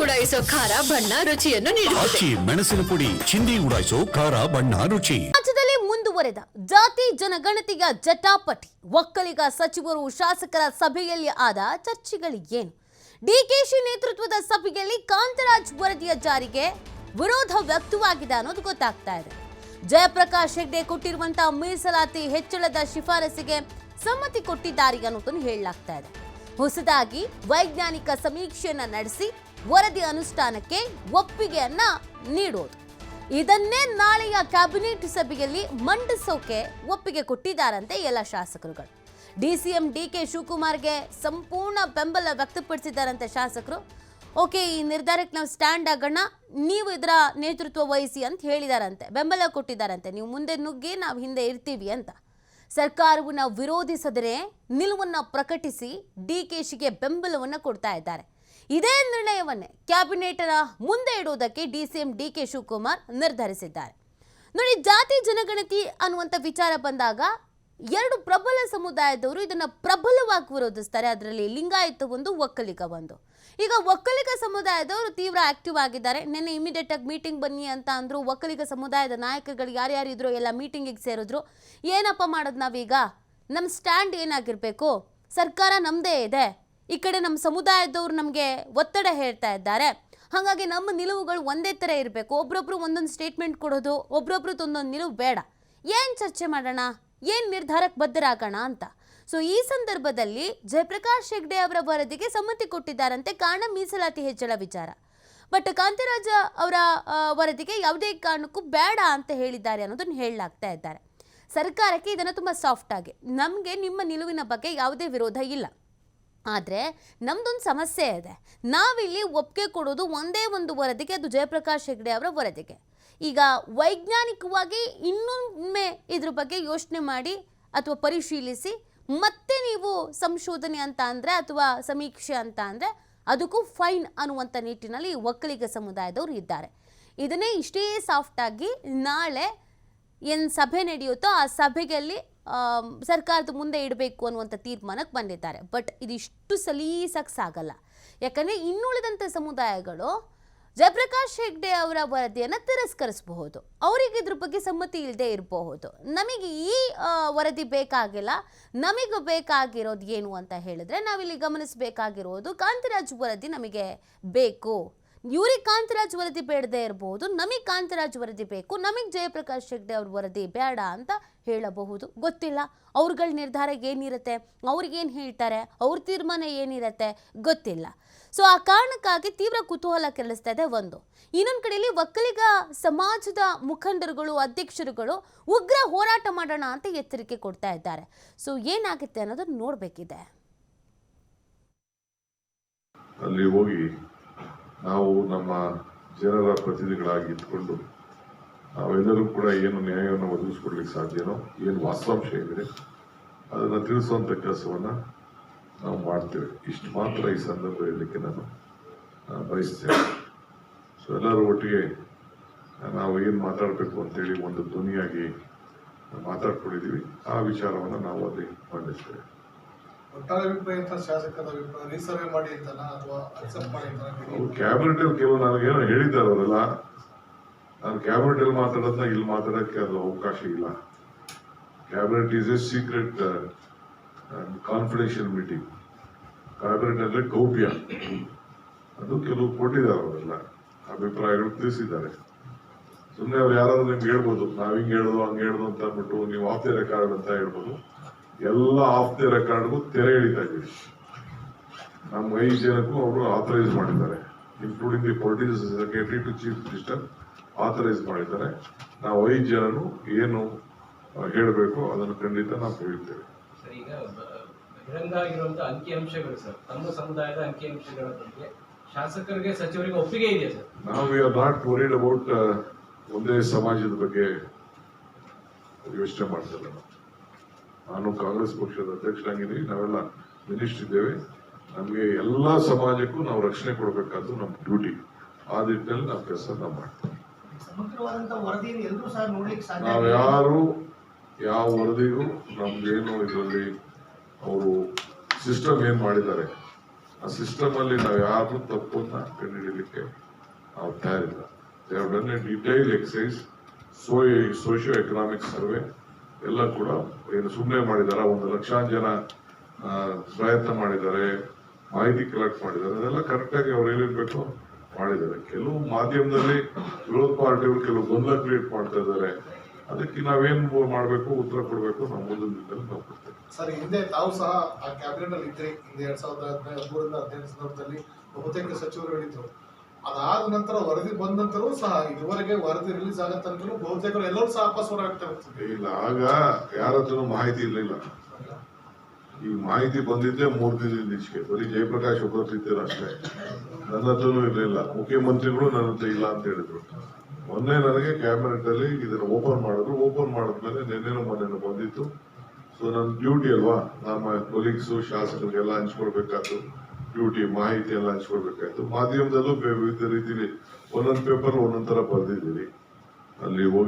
ಉಡಾಯಿಸೋ ಖಾರ ಬಣ್ಣ ರುಚಿಯನ್ನು ನೀಡುತ್ತದೆ. ಮೆಣಸಿನ ಪುಡಿ ಚಿಂದಿ ಉಡಾಯಿಸೋ ಖಾರ ಬಣ್ಣ ರುಚಿ. ರಾಜ್ಯದಲ್ಲಿ ಮುಂದುವರೆದ ಜಾತಿ ಜನಗಣತಿಯ ಜಟಾಪಟಿ. ಒಕ್ಕಲಿಗ ಸಚಿವರು ಶಾಸಕರ ಸಭೆಯಲ್ಲಿ ಆದ ಚರ್ಚೆಗಳೇನು? ಡಿಕೆಶಿ ನೇತೃತ್ವದ ಸಭೆಯಲ್ಲಿ ಕಾಂತರಾಜ್ ವರದಿಯ ಜಾರಿಗೆ ವಿರೋಧ ವ್ಯಕ್ತವಾಗಿದೆ ಅನ್ನೋದು ಗೊತ್ತಾಗ್ತಾ ಇದೆ. ಜಯಪ್ರಕಾಶ್ ಹೆಗ್ಡೆ ಕೊಟ್ಟಿರುವಂತಹ ಮೀಸಲಾತಿ ಹೆಚ್ಚಳದ ಶಿಫಾರಸಿಗೆ ಸಮ್ಮತಿ ಕೊಟ್ಟಿದ್ದಾರೆ ಅನ್ನೋದನ್ನು ಹೇಳಲಾಗ್ತಾ ಇದೆ. ಹೊಸದಾಗಿ ವೈಜ್ಞಾನಿಕ ಸಮೀಕ್ಷೆಯನ್ನ ನಡೆಸಿ ವರದಿ ಅನುಷ್ಠಾನಕ್ಕೆ ಒಪ್ಪಿಗೆಯನ್ನ ನೀಡೋದು, ಇದನ್ನೇ ನಾಳೆಯ ಕ್ಯಾಬಿನೆಟ್ ಸಭೆಯಲ್ಲಿ ಮಂಡಿಸೋಕೆ ಒಪ್ಪಿಗೆ ಕೊಟ್ಟಿದ್ದಾರಂತೆ ಎಲ್ಲ ಶಾಸಕರುಗಳು. ಡಿಸಿಎಂ ಡಿಕೆ ಶಿವಕುಮಾರ್ಗೆ ಸಂಪೂರ್ಣ ಬೆಂಬಲ ವ್ಯಕ್ತಪಡಿಸಿದ್ದಾರಂತೆ ಶಾಸಕರು. ಓಕೆ, ಈ ನಿರ್ಧಾರಕ್ಕೆ ನಾವು ಸ್ಟ್ಯಾಂಡ್ ಆಗೋಣ, ನೀವು ಇದರ ನೇತೃತ್ವ ವಹಿಸಿ ಅಂತ ಹೇಳಿದಾರಂತೆ, ಬೆಂಬಲ ಕೊಟ್ಟಿದ್ದಾರಂತೆ. ನೀವು ಮುಂದೆ ನುಗ್ಗಿ ನಾವು ಹಿಂದೆ ಇರ್ತೀವಿ ಅಂತ. ಸರ್ಕಾರವನ್ನು ವಿರೋಧಿಸಿದರೆ ನಿಲುವನ್ನು ಪ್ರಕಟಿಸಿ ಡಿಕೆಶಿಗೆ ಬೆಂಬಲವನ್ನು ಕೊಡ್ತಾ ಇದ್ದಾರೆ. ಇದೇ ನಿರ್ಣಯವನ್ನೇ ಕ್ಯಾಬಿನೆಟ್ನ ಮುಂದೆ ಇಡುವುದಕ್ಕೆ ಡಿಸಿಎಂ ಡಿಕೆ ಶಿವಕುಮಾರ್ ನಿರ್ಧರಿಸಿದ್ದಾರೆ. ನೋಡಿ, ಜಾತಿ ಜನಗಣತಿ ಅನ್ನುವಂಥ ವಿಚಾರ ಬಂದಾಗ ಎರಡು ಪ್ರಬಲ ಸಮುದಾಯದವರು ಇದನ್ನ ಪ್ರಬಲವಾಗಿ ವಿರೋಧಿಸ್ತಾರೆ. ಅದರಲ್ಲಿ ಲಿಂಗಾಯತ ಒಂದು, ಒಕ್ಕಲಿಗ ಒಂದು. ಈಗ ಒಕ್ಕಲಿಗ ಸಮುದಾಯದವರು ತೀವ್ರ ಆಕ್ಟಿವ್ ಆಗಿದ್ದಾರೆ. ನಿನ್ನೆ ಇಮಿಡಿಯೇಟ್ ಆಗಿ ಮೀಟಿಂಗ್ ಬನ್ನಿ ಅಂತ ಅಂದ್ರು. ಒಕ್ಕಲಿಗ ಸಮುದಾಯದ ನಾಯಕರುಗಳು ಯಾರ್ಯಾರಿದ್ರು ಎಲ್ಲ ಮೀಟಿಂಗಿಗೆ ಸೇರಿದ್ರು. ಏನಪ್ಪ ಮಾಡೋದು ನಾವೀಗ? ನಮ್ಮ ಸ್ಟ್ಯಾಂಡ್ ಏನಾಗಿರ್ಬೇಕು? ಸರ್ಕಾರ ನಮ್ಮದೇ ಇದೆ, ಈ ಕಡೆ ನಮ್ಮ ಸಮುದಾಯದವರು ನಮಗೆ ಒತ್ತಡ ಹೇಳ್ತಾ ಇದ್ದಾರೆ. ಹಾಗಾಗಿ ನಮ್ಮ ನಿಲುವುಗಳು ಒಂದೇ ಥರ ಇರಬೇಕು. ಒಬ್ರೊಬ್ರು ಒಂದೊಂದು ಸ್ಟೇಟ್ಮೆಂಟ್ ಕೊಡೋದು, ಒಬ್ರೊಬ್ರದ್ದು ಒಂದೊಂದು ನಿಲುವು ಬೇಡ. ಏನು ಚರ್ಚೆ ಮಾಡೋಣ, ಏನು ನಿರ್ಧಾರಕ್ಕೆ ಬದ್ಧರಾಗೋಣ ಅಂತ. ಸೊ ಈ ಸಂದರ್ಭದಲ್ಲಿ ಜಯಪ್ರಕಾಶ್ ಹೆಗ್ಡೆ ಅವರ ವರದಿಗೆ ಸಮ್ಮತಿ ಕೊಟ್ಟಿದ್ದಾರಂತೆ, ಕಾರಣ ಮೀಸಲಾತಿ ಹೆಚ್ಚಳ ವಿಚಾರ. ಬಟ್ ಕಾಂತರಾಜ ಅವರ ವರದಿಗೆ ಯಾವುದೇ ಕಾರಣಕ್ಕೂ ಬೇಡ ಅಂತ ಹೇಳಿದ್ದಾರೆ ಅನ್ನೋದನ್ನು ಹೇಳಲಾಗ್ತಾ ಇದ್ದಾರೆ. ಸರ್ಕಾರಕ್ಕೆ ಇದನ್ನು ತುಂಬ ಸಾಫ್ಟ್ ಆಗಿ, ನಮಗೆ ನಿಮ್ಮ ನಿಲುವಿನ ಬಗ್ಗೆ ಯಾವುದೇ ವಿರೋಧ ಇಲ್ಲ, ಆದರೆ ನಮ್ದೊಂದು ಸಮಸ್ಯೆ ಇದೆ. ನಾವಿಲ್ಲಿ ಒಪ್ಪಿಗೆ ಕೊಡೋದು ಒಂದೇ ಒಂದು ವರದಿಗೆ, ಅದು ಜಯಪ್ರಕಾಶ್ ಹೆಗ್ಡೆ ಅವರ ವರದಿಗೆ. ಈಗ ವೈಜ್ಞಾನಿಕವಾಗಿ ಇನ್ನೊಮ್ಮೆ ಇದ್ರ ಬಗ್ಗೆ ಯೋಚನೆ ಮಾಡಿ ಅಥವಾ ಪರಿಶೀಲಿಸಿ ಮತ್ತೆ ನೀವು ಸಂಶೋಧನೆ ಅಂತ ಅಂದರೆ ಅಥವಾ ಸಮೀಕ್ಷೆ ಅಂತ ಅಂದರೆ ಅದಕ್ಕೂ ಫೈನ್ ಅನ್ನುವಂಥ ನಿಟ್ಟಿನಲ್ಲಿ ಒಕ್ಕಲಿಗ ಸಮುದಾಯದವರು ಇದ್ದಾರೆ. ಇದನ್ನೇ ಇಷ್ಟೇ ಸಾಫ್ಟಾಗಿ ನಾಳೆ ಏನು ಸಭೆ ನಡೆಯುತ್ತೋ ಆ ಸಭೆಯಲ್ಲಿ ಸರ್ಕಾರದ ಮುಂದೆ ಇಡಬೇಕು ಅನ್ನುವಂಥ ತೀರ್ಮಾನಕ್ಕೆ ಬಂದಿದ್ದಾರೆ. ಬಟ್ ಇದಿಷ್ಟು ಸಲೀಸಾಗಿ ಸಾಗಲ್ಲ. ಯಾಕಂದರೆ ಇನ್ನುಳಿದಂಥ ಸಮುದಾಯಗಳು ಜಯಪ್ರಕಾಶ್ ಹೆಗ್ಡೆ ಅವರ ವರದಿಯನ್ನು ತಿರಸ್ಕರಿಸಬಹುದು, ಅವರಿಗೆ ಇದ್ರ ಬಗ್ಗೆ ಸಮ್ಮತಿ ಇಲ್ಲದೆ ಇರಬಹುದು. ನಮಗೆ ಈ ವರದಿ ಬೇಕಾಗಿಲ್ಲ, ನಮಗೆ ಬೇಕಾಗಿರೋದು ಏನು ಅಂತ ಹೇಳಿದ್ರೆ ನಾವಿಲ್ಲಿ ಗಮನಿಸಬೇಕಾಗಿರೋದು ಕಾಂತರಾಜ್ ವರದಿ ನಮಗೆ ಬೇಕು. ಇವ್ರಿಗೆ ಕಾಂತರಾಜ್ ವರದಿ ಬೇಡದೇ ಇರಬಹುದು, ನಮಗೆ ಕಾಂತರಾಜ್ ವರದಿ ಬೇಕು, ನಮಗೆ ಜಯಪ್ರಕಾಶ್ ಹೆಗ್ಡೆ ಅವ್ರ ವರದಿ ಬೇಡ ಅಂತ ಹೇಳಬಹುದು. ಗೊತ್ತಿಲ್ಲ ಅವ್ರಗಳ ನಿರ್ಧಾರ ಏನಿರುತ್ತೆ, ಅವ್ರಿಗೇನು ಹೇಳ್ತಾರೆ, ಅವ್ರ ತೀರ್ಮಾನ ಏನಿರುತ್ತೆ ಗೊತ್ತಿಲ್ಲ. ಸೊ ಆ ಕಾರಣಕ್ಕಾಗಿ ತೀವ್ರ ಕುತೂಹಲ ಕೆರಳಿಸ್ತಾ ಇದೆ ಒಂದು. ಇನ್ನೊಂದು ಕಡೆಯಲ್ಲಿ ಒಕ್ಕಲಿಗ ಸಮಾಜದ ಮುಖಂಡರುಗಳು, ಅಧ್ಯಕ್ಷರುಗಳು ಉಗ್ರ ಹೋರಾಟ ಮಾಡೋಣ ಅಂತ ಎಚ್ಚರಿಕೆ ಕೊಡ್ತಾ ಇದ್ದಾರೆ. ಸೊ ಏನಾಗುತ್ತೆ ಅನ್ನೋದನ್ನ ನೋಡಬೇಕಿದೆ. ಅಲ್ಲಿ ಹೋಗಿ ನಾವು ನಮ್ಮ ಜನರ ಪ್ರತಿನಿಧಿಗಳಾಗಿ ಇಟ್ಕೊಂಡು ನಾವೆಲ್ಲರೂ ಕೂಡ ಏನು ನ್ಯಾಯವನ್ನು ಒದಗಿಸ್ಕೊಡ್ಲಿಕ್ಕೆ ಸಾಧ್ಯನೋ, ಏನು ವಾಸ್ತವಾಂಶ ಇದೆ ಅದನ್ನು ತಿಳಿಸುವಂಥ ಕೆಲಸವನ್ನು ನಾವು ಮಾಡ್ತೇವೆ. ಇಷ್ಟು ಮಾತ್ರ ಈ ಸಂದರ್ಭ ಹೇಳಲಿಕ್ಕೆ ನಾನು ಬಯಸ್ತೇನೆ. ಸೊ ಎಲ್ಲರೂ ಒಟ್ಟಿಗೆ ನಾವು ಏನು ಮಾತಾಡಬೇಕು ಅಂತೇಳಿ ಒಂದು ಧ್ವನಿಯಾಗಿ ಮಾತಾಡ್ಕೊಂಡಿದ್ದೀವಿ. ಆ ವಿಚಾರವನ್ನು ನಾವು ಅಲ್ಲಿ ಮಂಡಿಸ್ತೇವೆ. ಕ್ಯಾಬಿನೆಟ್ ಅಲ್ಲಿ ಕೆಲವು ನನಗೇನೋ ಹೇಳಿದ್ದಾರೆ ಅವರೆಲ್ಲ. ನಾನು ಕ್ಯಾಬಿನೆಟ್ ಅಲ್ಲಿ ಮಾತಾಡೋದನ್ನ ಇಲ್ಲಿ ಮಾತಾಡೋಕ್ಕೆ ಅದು ಅವಕಾಶ ಇಲ್ಲ. Cabinet is A secret confidential meeting. Cabinet ಅಂದ್ರೆ ಗೌಪ್ಯ. ಅದು ಕೆಲವು ಕೊಟ್ಟಿದ್ದಾರೆ, ಅವರೆಲ್ಲ ಅಭಿಪ್ರಾಯಗಳು ತಿಳಿಸಿದ್ದಾರೆ. ಸುಮ್ಮನೆ ಅವ್ರು ಯಾರಾದ್ರೂ ನಿಮ್ಗೆ ಹೇಳ್ಬೋದು, ನಾವ್ ಹಿಂಗ್ ಹೇಳುದು ಹಂಗೆ ಹೇಳುದು ಅಂತ ಅಂದ್ಬಿಟ್ಟು ನೀವು ಆಫ್ ದಿ ರೆಕಾರ್ಡ್ ಅಂತ ಹೇಳ್ಬೋದು. ಎಲ್ಲ ಆಫ್ ದಿ ರೆಕಾರ್ಡ್ಗೂ ತೆರೆ ಎಳಿತಾ ಇದ್ದೀವಿ. ನಮ್ಮ 5 ಜನಕ್ಕೂ ಅವರು ಆಥರೈಸ್ ಮಾಡಿದ್ದಾರೆ, including the political secretary to chief minister authorise ಮಾಡಿದ್ದಾರೆ. ನಾವು 5 ಜನನು ಏನು ಹೇಳಬೇಕು ಅದನ್ನು ಖಂಡಿತ ನಾವು ಹೇಳ್ತೇವೆ. ಈಗ ಬಹಿರಂಗ ಆಗಿರುವಂತಹ ಅಂಕಿಅಂಶಗಳು ಸರ್, ತಮ್ಮ ಸಮುದಾಯದ ಅಂಕಿಅಂಶಗಳ ಬಗ್ಗೆ ಶಾಸಕರಿಗೆ ಸಚಿವರಿಗೆ ಒಪ್ಪಿಗೆ ಇದೆಯಾ ಸರ್? ನಾವು we are not worried about ಒಂದೇ ಸಮಾಜದ ಬಗ್ಗೆ ಯೋಚನೆ ಮಾಡ್ತಿಲ್ಲ. ನಾನು ಕಾಂಗ್ರೆಸ್ ಪಕ್ಷದ ಅಧ್ಯಕ್ಷರಾಗಿದ್ದೀವಿ, ನಾವೆಲ್ಲ ಮಿನಿಸ್ಟರ್ ಇದ್ದೇವೆ. ನಮಗೆ ಎಲ್ಲಾ ಸಮಾಜಕ್ಕೂ ನಾವು ರಕ್ಷಣೆ ಕೊಡಬೇಕಾದ್ದು ನಮ್ಮ ಡ್ಯೂಟಿ. ಆ ನಿಟ್ಟಿನಲ್ಲಿ ನಾವು ಕೆಲಸ ನಾವು ಮಾಡ್ತೀವಿ. ನಾವು ಯಾರು ಯಾವ ವರದಿಗೂ ನಮ್ದೇನು ಇದರಲ್ಲಿ ಅವರು ಸಿಸ್ಟಮ್ ಏನ್ ಮಾಡಿದ್ದಾರೆ ಆ ಸಿಸ್ಟಮ್ ಅಲ್ಲಿ ನಾವು ಯಾರು ತಪ್ಪನ್ನ ಕಂಡುಹಿಡಿಯಲಿಕ್ಕೆ ತಯಾರಿಲ್ಲ. They have done a detail exercise, socio economic survey ಎಲ್ಲ ಕೂಡ ಏನು ಸುಮ್ಮನೆ ಮಾಡಿದಾರ, 1 ಲಕ್ಷಾಂತರ ಜನ ಪ್ರಯತ್ನ ಮಾಡಿದ್ದಾರೆ, ಮಾಹಿತಿ ಕಲೆಕ್ಟ್ ಮಾಡಿದ್ದಾರೆ, ಅದೆಲ್ಲ ಕರೆಕ್ಟಾಗಿ ಅವ್ರು ಏನಿರ್ಬೇಕು ಮಾಡಿದ್ದಾರೆ. ಕೆಲವು ಮಾಧ್ಯಮದಲ್ಲಿ ವಿರೋಧ ಪಾರ್ಟಿಗಳು ಕೆಲವು ಗೊಂದಲ ಕ್ರಿಯೇಟ್ ಮಾಡ್ತಾ ಇದ್ದಾರೆ. ಅದಕ್ಕೆ ನಾವೇನ್ ಮಾಡಬೇಕು, ಉತ್ತರ ಕೊಡಬೇಕು, ನಮ್ಮ ಮುಂದಿನ ದಿನದಲ್ಲಿ ನಾವು ಕೊಡ್ತೇವೆ. ಸರ್, ಹಿಂದೆ ತಾವು ಸಹ ಆ ಕ್ಯಾಬಿನೆಟ್ ಅಲ್ಲಿ ಇದ್ರಿ. ಹಿಂದೆ 2013 ಸಂದರ್ಭದಲ್ಲಿ ಬಹುತೇಕ ಸಚಿವರುಗಳಿದ್ರು. ಅದಾದ ನಂತರ ವರದಿ ಬಂದ ನಂತರವೂ ಸಹ ಇದುವರೆಗೆ ವರದಿ ರಿಲೀಸ್ ಆಗೋ ತನಕ ಬಹುತೇಕ ಎಲ್ಲರೂ ಸಹ ಅಪಸ್ವರಾಗ್ತಾ ಹೋಗ್ತಿದೆ. ಇಲ್ಲ, ಆಗ ಯಾರ ಹತ್ರನೂ ಮಾಹಿತಿ ಇರಲಿಲ್ಲ. ಈ ಮಾಹಿತಿ ಬಂದಿದ್ದೆ 3 ದಿನದಿಂದ ಈಚೆಗೆ. ಬರೀ ಜಯಪ್ರಕಾಶ್ ಒಬ್ಬರ ಇದ್ದೀರ ಅಷ್ಟೇ, ನನ್ನ ಹತ್ರನೂ ಇರಲಿಲ್ಲ. ಮುಖ್ಯಮಂತ್ರಿಗಳು ನನ್ನ ಹತ್ರ ಇಲ್ಲ ಅಂತ ಹೇಳಿದ್ರು. ಮೊನ್ನೆ ನನಗೆ ಕ್ಯಾಬಿನೆಟ್ ಅಲ್ಲಿ ಇದನ್ನ ಓಪನ್ ಮಾಡಿದ್ರು. ಓಪನ್ ಮಾಡಿದ್ಮೇಲೆ ನಿನ್ನೆನೂ ಮೊನ್ನೆನೂ ಬಂದಿತ್ತು. ಸೊ ನನ್ನ ಡ್ಯೂಟಿ ಅಲ್ವಾ, ನಮ್ಮ ಕೊಲೀಗ್ಸು ಶಾಸಕರಿಗೆಲ್ಲ ಹಂಚ್ಕೊಳ್ಬೇಕಾಯ್ತು. ಡ್ಯೂಟಿ ಮಾಹಿತಿ ಎಲ್ಲ ಹಂಚ್ಕೊಳ್ಬೇಕಾಯ್ತು. ಮಾಧ್ಯಮದಲ್ಲೂ ವಿವಿಧ ರೀತಿಯಲ್ಲಿ ಒಂದೊಂದು ಪೇಪರ್ ಒಂದೊಂದ್ ತರ ಬರೆದಿದ್ದೀರಿ. ಅಲ್ಲಿ ಹೋಗಿ